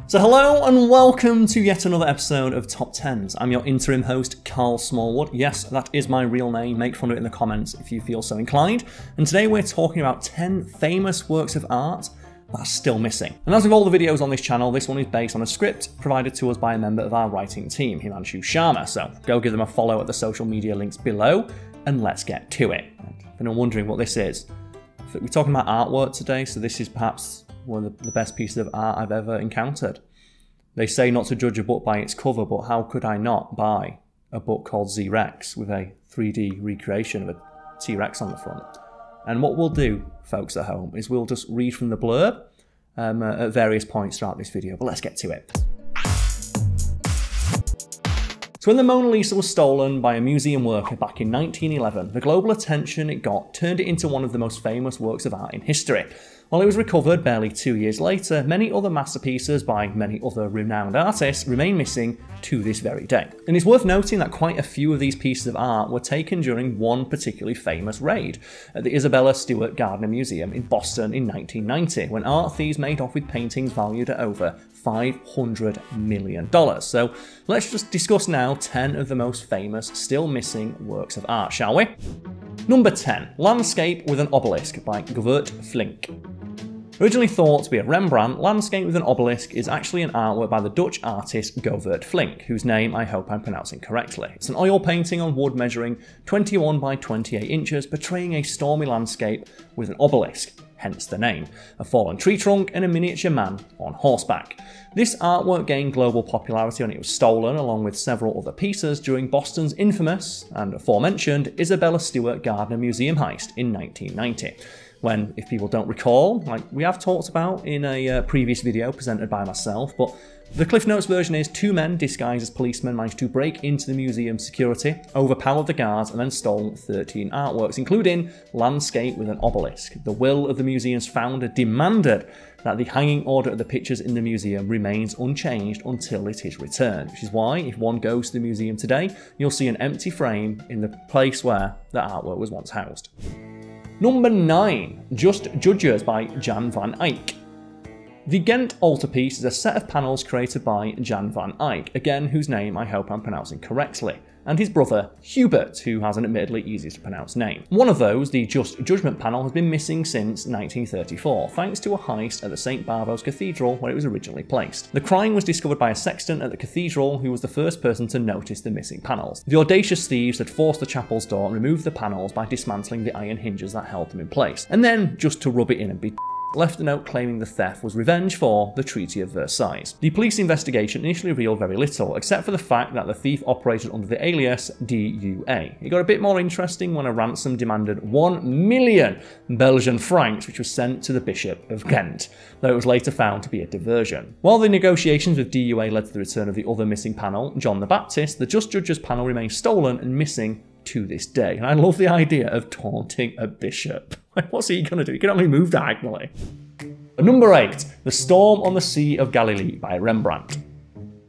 So hello and welcome to yet another episode of Top 10s. I'm your interim host, Carl Smallwood. Yes, that is my real name. Make fun of it in the comments if you feel so inclined. And today we're talking about 10 famous works of art that are still missing. And as with all the videos on this channel, this one is based on a script provided to us by a member of our writing team, Himanshu Sharma. So go give them a follow at the social media links below and let's get to it. If you're wondering what this is, we're talking about artwork today, so this is perhaps one of the best pieces of art I've ever encountered. They say not to judge a book by its cover, but how could I not buy a book called Z-Rex with a 3D recreation of a T-Rex on the front? And what we'll do, folks at home, is we'll just read from the blurb at various points throughout this video, but let's get to it. So when the Mona Lisa was stolen by a museum worker back in 1911, the global attention it got turned it into one of the most famous works of art in history. While it was recovered barely 2 years later, many other masterpieces by many other renowned artists remain missing to this very day. And it's worth noting that quite a few of these pieces of art were taken during one particularly famous raid at the Isabella Stewart Gardner Museum in Boston in 1990, when art thieves made off with paintings valued at over $500 million. So let's just discuss now 10 of the most famous still missing works of art, shall we? Number 10, Landscape with an Obelisk by Govert Flinck. Originally thought to be a Rembrandt, Landscape with an Obelisk is actually an artwork by the Dutch artist Govert Flinck, whose name I hope I'm pronouncing correctly. It's an oil painting on wood measuring 21 by 28 inches, portraying a stormy landscape with an obelisk, hence the name, a fallen tree trunk and a miniature man on horseback. This artwork gained global popularity when it was stolen, along with several other pieces, during Boston's infamous and aforementioned Isabella Stewart Gardner Museum heist in 1990. When, if people don't recall, like we have talked about in a previous video presented by myself, but the Cliff Notes version is 2 men disguised as policemen managed to break into the museum security, overpowered the guards, and then stole 13 artworks, including Landscape with an Obelisk. The will of the museum's founder demanded that the hanging order of the pictures in the museum remains unchanged until it is returned, which is why, if one goes to the museum today, you'll see an empty frame in the place where the artwork was once housed. Number 9, Just Judges by Jan van Eyck. The Ghent altarpiece is a set of panels created by Jan van Eyck, again whose name I hope I'm pronouncing correctly, and his brother Hubert, who has an admittedly easy to pronounce name. One of those, the Just Judgment panel, has been missing since 1934, thanks to a heist at the St Bavo's Cathedral where it was originally placed. The crime was discovered by a sexton at the cathedral who was the first person to notice the missing panels. The audacious thieves had forced the chapel's door and removed the panels by dismantling the iron hinges that held them in place, and then, just to rub it in and be left a note claiming the theft was revenge for the Treaty of Versailles. The police investigation initially revealed very little, except for the fact that the thief operated under the alias DUA. It got a bit more interesting when a ransom demanded 1 million Belgian francs, which was sent to the Bishop of Ghent, though it was later found to be a diversion. While the negotiations with DUA led to the return of the other missing panel, John the Baptist, the Just Judges panel remains stolen and missing to this day. And I love the idea of taunting a bishop. Like, what's he gonna do? He can only move diagonally. Number 8, The Storm on the Sea of Galilee by Rembrandt.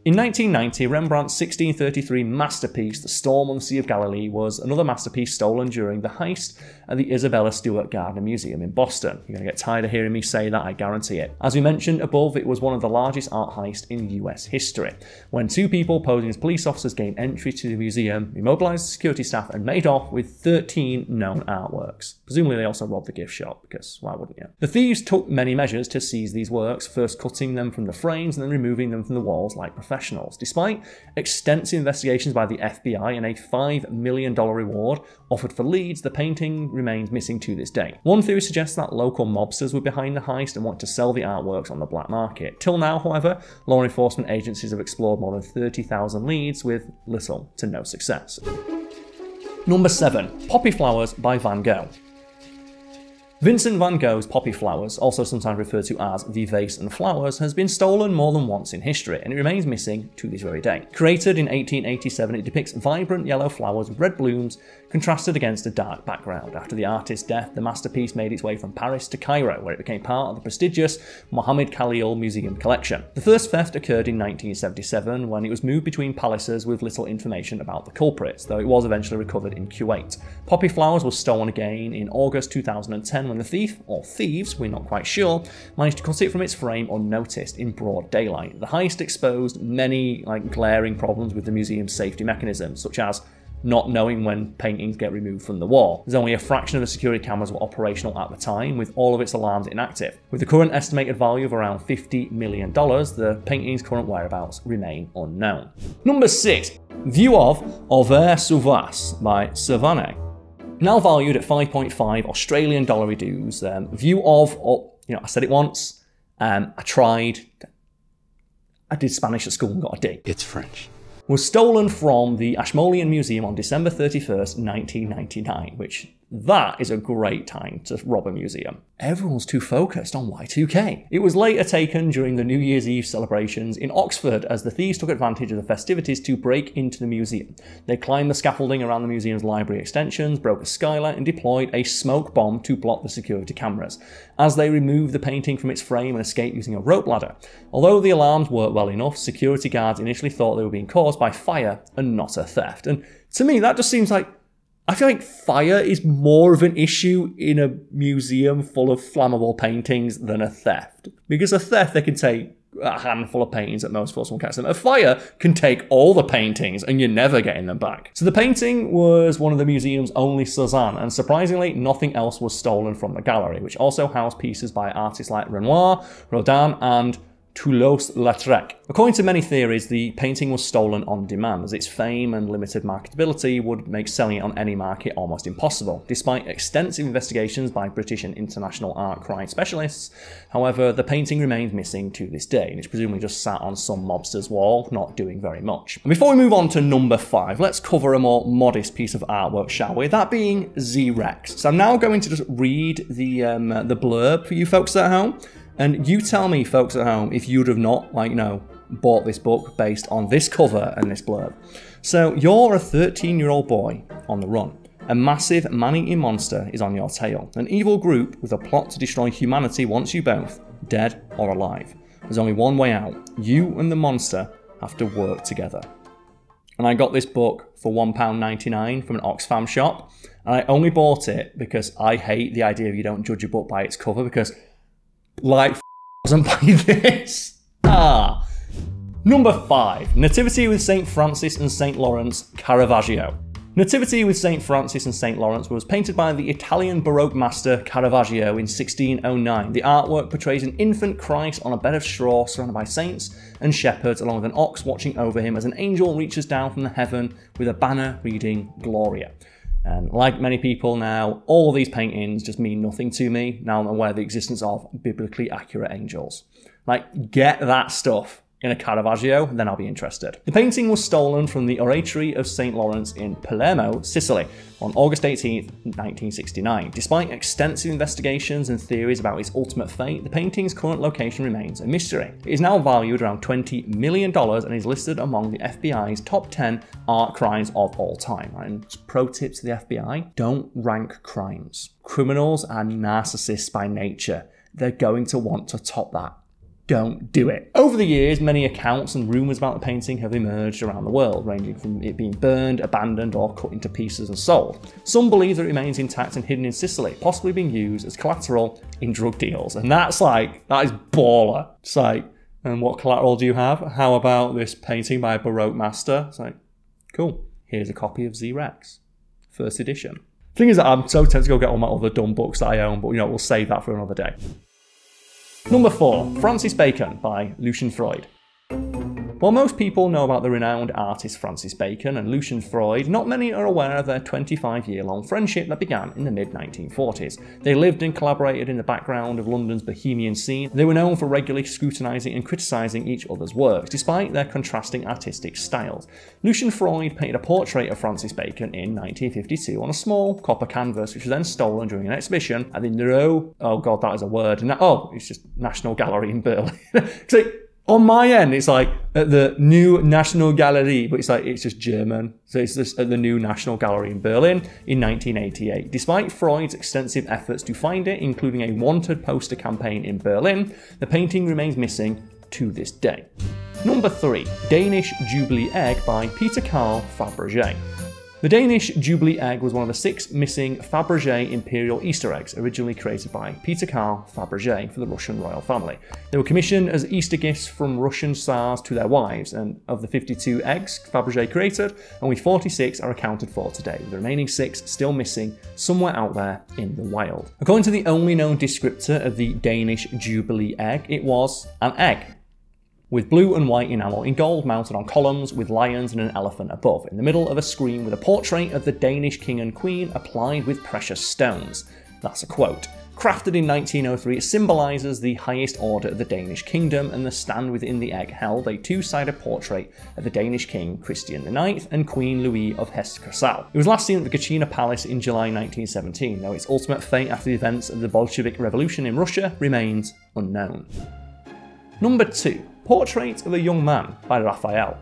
In 1990, Rembrandt's 1633 masterpiece, The Storm on the Sea of Galilee, was another masterpiece stolen during the heist at the Isabella Stewart Gardner Museum in Boston. You're going to get tired of hearing me say that, I guarantee it. As we mentioned above, it was one of the largest art heists in US history, when 2 people posing as police officers gained entry to the museum, immobilized the security staff, and made off with 13 known artworks. Presumably they also robbed the gift shop, because why wouldn't you? The thieves took many measures to seize these works, first cutting them from the frames and then removing them from the walls like professionals. Despite extensive investigations by the FBI and a $5 million reward offered for leads, the painting remains missing to this day. One theory suggests that local mobsters were behind the heist and wanted to sell the artworks on the black market. Till now, however, law enforcement agencies have explored more than 30,000 leads with little to no success. Number 7, Poppy Flowers by Van Gogh. Vincent van Gogh's Poppy Flowers, also sometimes referred to as The Vase and Flowers, has been stolen more than once in history, and it remains missing to this very day. Created in 1887, it depicts vibrant yellow flowers with red blooms contrasted against a dark background. After the artist's death, the masterpiece made its way from Paris to Cairo, where it became part of the prestigious Mohammed Khalil Museum collection. The first theft occurred in 1977, when it was moved between palaces with little information about the culprits, though it was eventually recovered in Kuwait. Poppy Flowers was stolen again in August 2010, when when the thief, or thieves, we're not quite sure, managed to cut it from its frame unnoticed in broad daylight. The heist exposed many glaring problems with the museum's safety mechanisms, such as not knowing when paintings get removed from the wall. There's only a fraction of the security cameras were operational at the time, with all of its alarms inactive. With the current estimated value of around $50 million, the painting's current whereabouts remain unknown. Number 6. View of Auvers-sur-Oise by Servane. Now valued at 5.5 Australian dollar dues. View of, I said it once, I tried, I did Spanish at school and got a D. It's French. Was stolen from the Ashmolean Museum on December 31st, 1999, which that is a great time to rob a museum. Everyone's too focused on Y2K. It was later taken during the New Year's Eve celebrations in Oxford as the thieves took advantage of the festivities to break into the museum. They climbed the scaffolding around the museum's library extensions, broke a skylight and deployed a smoke bomb to block the security cameras, as they removed the painting from its frame and escaped using a rope ladder. Although the alarms worked well enough, security guards initially thought they were being caused by fire and not a theft. And to me, that just seems like, I feel like fire is more of an issue in a museum full of flammable paintings than a theft. Because a theft, they can take a handful of paintings at most force will catch them. A fire can take all the paintings and you're never getting them back. So the painting was one of the museum's only Cézanne, and surprisingly, nothing else was stolen from the gallery, which also housed pieces by artists like Renoir, Rodin, and Toulouse-Lautrec. According to many theories, the painting was stolen on demand, as its fame and limited marketability would make selling it on any market almost impossible. Despite extensive investigations by British and international art crime specialists, however, the painting remains missing to this day, and it's presumably just sat on some mobster's wall, not doing very much. And before we move on to number 5, let's cover a more modest piece of artwork, shall we? That being Z-Rex. So I'm now going to just read the blurb for you folks at home. And you tell me, folks at home, if you'd have not, bought this book based on this cover and this blurb. So, you're a 13-year-old boy on the run. A massive man-eating monster is on your tail. An evil group with a plot to destroy humanity wants you both, dead or alive. There's only one way out. You and the monster have to work together. And I got this book for £1.99 from an Oxfam shop. And I only bought it because I hate the idea of you don't judge a book by its cover, because doesn't buy this. Number 5. Nativity with St. Francis and St. Lawrence, Caravaggio. Nativity with St. Francis and St. Lawrence was painted by the Italian Baroque master Caravaggio in 1609. The artwork portrays an infant Christ on a bed of straw surrounded by saints and shepherds, along with an ox watching over him as an angel reaches down from the heaven with a banner reading Gloria. And like many people now, all of these paintings just mean nothing to me now I'm aware of the existence of biblically accurate angels. Get that stuff in a Caravaggio, then I'll be interested. The painting was stolen from the Oratory of St. Lawrence in Palermo, Sicily, on August 18, 1969. Despite extensive investigations and theories about its ultimate fate, the painting's current location remains a mystery. It is now valued around $20 million and is listed among the FBI's top 10 art crimes of all time. And pro tip to the FBI, don't rank crimes. Criminals are narcissists by nature. They're going to want to top that. Don't do it. Over the years, many accounts and rumours about the painting have emerged around the world, ranging from it being burned, abandoned, or cut into pieces and sold. Some believe that it remains intact and hidden in Sicily, possibly being used as collateral in drug deals. And that is baller. It's and what collateral do you have? How about this painting by a Baroque master? It's cool. Here's a copy of Z-Rex. First edition. The thing is that I'm so tempted to go get all my other dumb books that I own, but we'll save that for another day. Number 4. Francis Bacon by Lucian Freud. While most people know about the renowned artist Francis Bacon and Lucian Freud, not many are aware of their 25-year-long friendship that began in the mid-1940s. They lived and collaborated in the background of London's bohemian scene. They were known for regularly scrutinising and criticising each other's works, despite their contrasting artistic styles. Lucian Freud painted a portrait of Francis Bacon in 1952 on a small copper canvas, which was then stolen during an exhibition at the National Gallery in Berlin. On my end, it's at the New National Galerie, but it's just German. So it's just at the New National Gallery in Berlin in 1988. Despite Freud's extensive efforts to find it, including a wanted poster campaign in Berlin, the painting remains missing to this day. Number 3. Danish Jubilee Egg by Peter Carl Fabergé. The Danish Jubilee egg was one of the 6 missing Fabergé imperial Easter eggs, originally created by Peter Carl Fabergé for the Russian royal family. They were commissioned as Easter gifts from Russian Tsars to their wives, and of the 52 eggs Fabergé created, only 46 are accounted for today, with the remaining 6 still missing somewhere out there in the wild. According to the only known descriptor of the Danish Jubilee egg, it was an egg with blue and white enamel in gold mounted on columns with lions and an elephant above, in the middle of a screen with a portrait of the Danish king and queen applied with precious stones. That's a quote. Crafted in 1903, it symbolises the highest order of the Danish kingdom, and the stand within the egg held a 2-sided portrait of the Danish king Christian IX and Queen Louis of Hesse-Cassel. It was last seen at the Gatchina Palace in July 1917, though its ultimate fate after the events of the Bolshevik Revolution in Russia remains unknown. Number 2. Portrait of a Young Man by Raphael.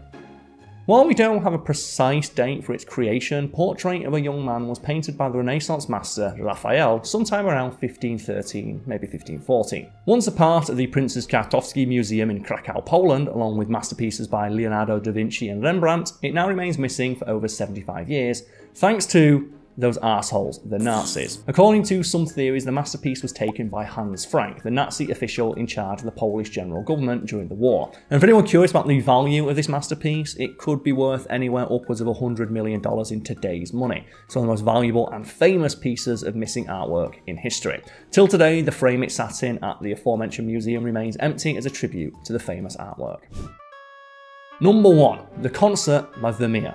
While we don't have a precise date for its creation, Portrait of a Young Man was painted by the Renaissance master Raphael sometime around 1513, maybe 1514. Once a part of the Princes Kartowski Museum in Krakow, Poland, along with masterpieces by Leonardo da Vinci and Rembrandt, it now remains missing for over 75 years, thanks to those assholes, the Nazis. According to some theories, the masterpiece was taken by Hans Frank, the Nazi official in charge of the Polish general government during the war. And for anyone curious about the value of this masterpiece, it could be worth anywhere upwards of $100 million in today's money. It's one of the most valuable and famous pieces of missing artwork in history. Till today, the frame it sat in at the aforementioned museum remains empty as a tribute to the famous artwork. Number 1. The Concert by Vermeer.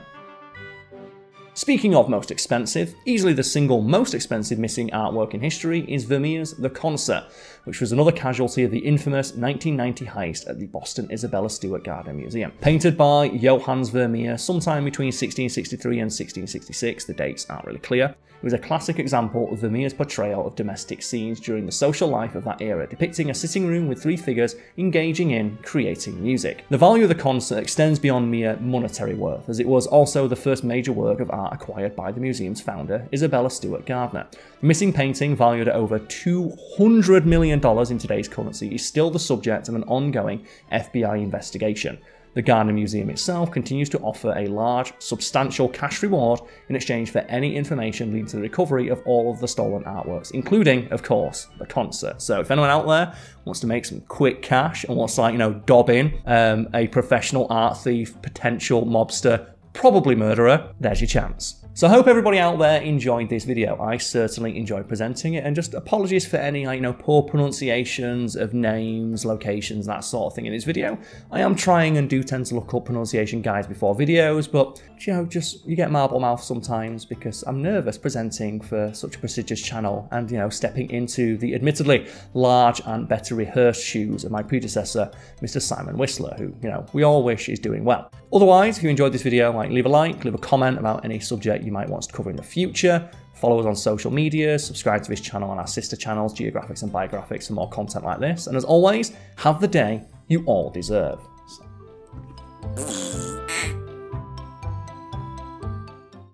Speaking of most expensive, easily the single most expensive missing artwork in history is Vermeer's The Concert, which was another casualty of the infamous 1990 heist at the Boston Isabella Stewart Gardner Museum. Painted by Johannes Vermeer sometime between 1663 and 1666, the dates aren't really clear, it was a classic example of Vermeer's portrayal of domestic scenes during the social life of that era, depicting a sitting room with 3 figures engaging in creating music. The value of The Concert extends beyond mere monetary worth, as it was also the first major work of art acquired by the museum's founder, Isabella Stewart Gardner. The missing painting, valued at over $200 million in today's currency, is still the subject of an ongoing FBI investigation. The Gardner Museum itself continues to offer a large, substantial cash reward in exchange for any information leading to the recovery of all of the stolen artworks, including, of course, The Concert. So if anyone out there wants to make some quick cash and wants to, dob in a professional art thief, potential mobster, probably murderer, there's your chance. So I hope everybody out there enjoyed this video. I certainly enjoyed presenting it, and just apologies for any poor pronunciations of names, locations, that sort of thing in this video. I am trying and do tend to look up pronunciation guides before videos, but you get marble mouth sometimes because I'm nervous presenting for such a prestigious channel and stepping into the admittedly large and better rehearsed shoes of my predecessor, Mr. Simon Whistler, who we all wish is doing well. Otherwise, if you enjoyed this video, leave a like, leave a comment about any subject you might want us to cover in the future. Follow us on social media, subscribe to this channel and our sister channels, Geographics and Biographics, for more content like this. And as always, have the day you all deserve.